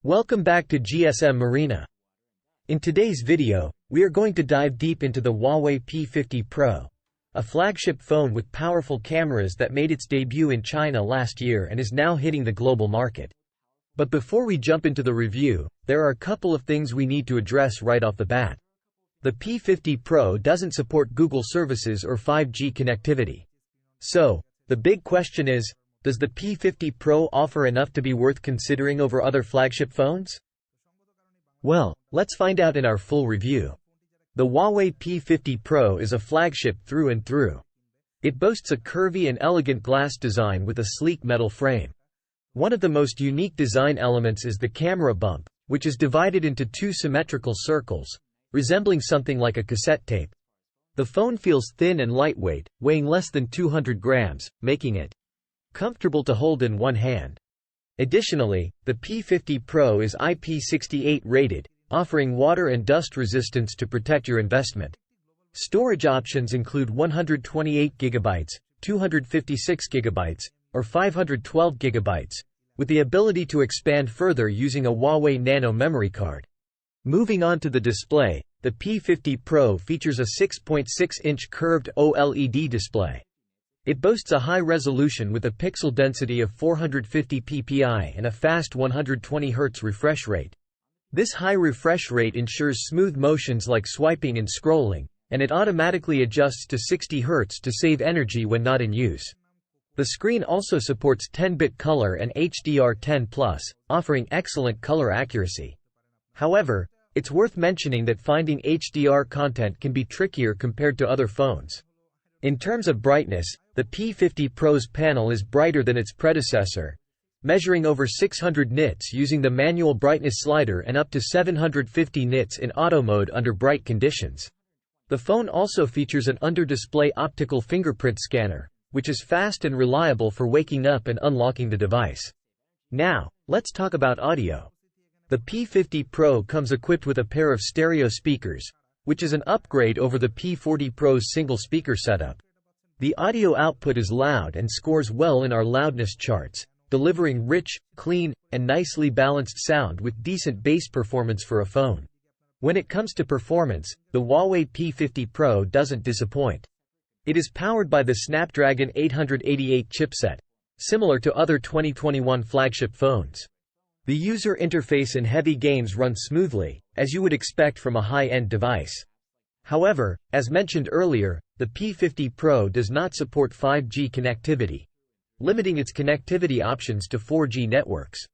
Welcome back to GSM Marina. In today's video, we are going to dive deep into the Huawei P50 Pro, a flagship phone with powerful cameras that made its debut in China last year and is now hitting the global market. But before we jump into the review, there are a couple of things we need to address right off the bat. The P50 Pro doesn't support Google services or 5G connectivity. So, the big question is, does the P50 Pro offer enough to be worth considering over other flagship phones? Well, let's find out in our full review. The Huawei P50 Pro is a flagship through and through. It boasts a curvy and elegant glass design with a sleek metal frame. One of the most unique design elements is the camera bump, which is divided into two symmetrical circles, resembling something like a cassette tape. The phone feels thin and lightweight, weighing less than 200 grams, making it comfortable to hold in one hand. Additionally, the P50 Pro is IP68 rated, offering water and dust resistance to protect your investment. Storage options include 128 GB, 256 GB, or 512 GB, with the ability to expand further using a Huawei Nano memory card. Moving on to the display, the P50 Pro features a 6.6-inch curved OLED display. It boasts a high resolution with a pixel density of 450 ppi and a fast 120 Hz refresh rate. This high refresh rate ensures smooth motions like swiping and scrolling, and it automatically adjusts to 60 Hz to save energy when not in use. The screen also supports 10-bit color and HDR10+, offering excellent color accuracy. However, it's worth mentioning that finding HDR content can be trickier compared to other phones. In terms of brightness, the P50 Pro's panel is brighter than its predecessor, measuring over 600 nits using the manual brightness slider and up to 750 nits in auto mode under bright conditions. The phone also features an under-display optical fingerprint scanner, which is fast and reliable for waking up and unlocking the device. Now, let's talk about audio. The P50 Pro comes equipped with a pair of stereo speakers, which is an upgrade over the P40 Pro's single-speaker setup. The audio output is loud and scores well in our loudness charts, delivering rich, clean, and nicely balanced sound with decent bass performance for a phone. When it comes to performance, the Huawei P50 Pro doesn't disappoint. It is powered by the Snapdragon 888 chipset, similar to other 2021 flagship phones. The user interface in heavy games runs smoothly, as you would expect from a high-end device. However, as mentioned earlier, the P50 Pro does not support 5G connectivity, limiting its connectivity options to 4G networks.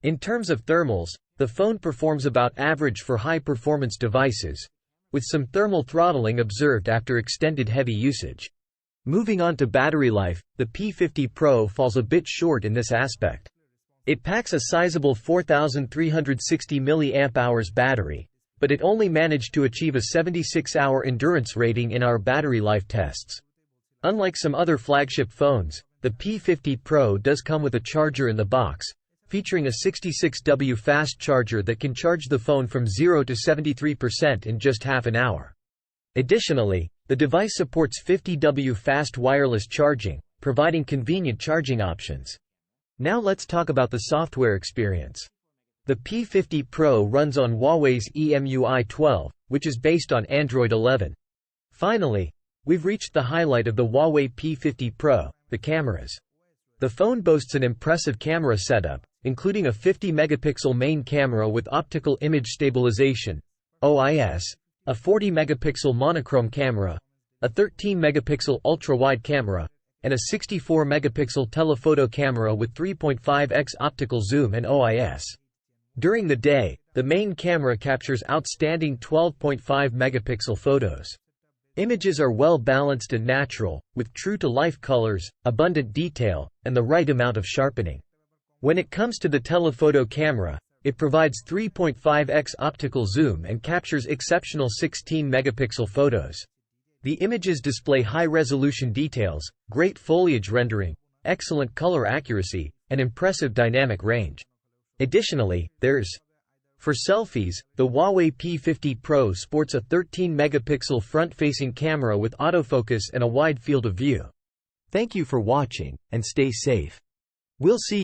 In terms of thermals, the phone performs about average for high-performance devices, with some thermal throttling observed after extended heavy usage. Moving on to battery life, the P50 Pro falls a bit short in this aspect. It packs a sizable 4,360 mAh battery, but it only managed to achieve a 76-hour endurance rating in our battery life tests. Unlike some other flagship phones, the P50 Pro does come with a charger in the box, featuring a 66W fast charger that can charge the phone from 0 to 73% in just half an hour. Additionally, the device supports 50W fast wireless charging, providing convenient charging options. Now let's talk about the software experience. The P50 Pro runs on Huawei's EMUI 12, which is based on Android 11. Finally, we've reached the highlight of the Huawei P50 Pro, the cameras. The phone boasts an impressive camera setup, including a 50-megapixel main camera with optical image stabilization (OIS), a 40-megapixel monochrome camera, a 13-megapixel ultra-wide camera, and a 64-megapixel telephoto camera with 3.5x optical zoom and OIS. During the day, the main camera captures outstanding 12.5-megapixel photos. Images are well balanced and natural, with true-to-life colors, abundant detail, and the right amount of sharpening. When it comes to the telephoto camera, it provides 3.5x optical zoom and captures exceptional 16-megapixel photos. The images display high-resolution details, great foliage rendering, excellent color accuracy, and impressive dynamic range. Additionally, for selfies, the Huawei P50 Pro sports a 13-megapixel front-facing camera with autofocus and a wide field of view. Thank you for watching, and stay safe. We'll see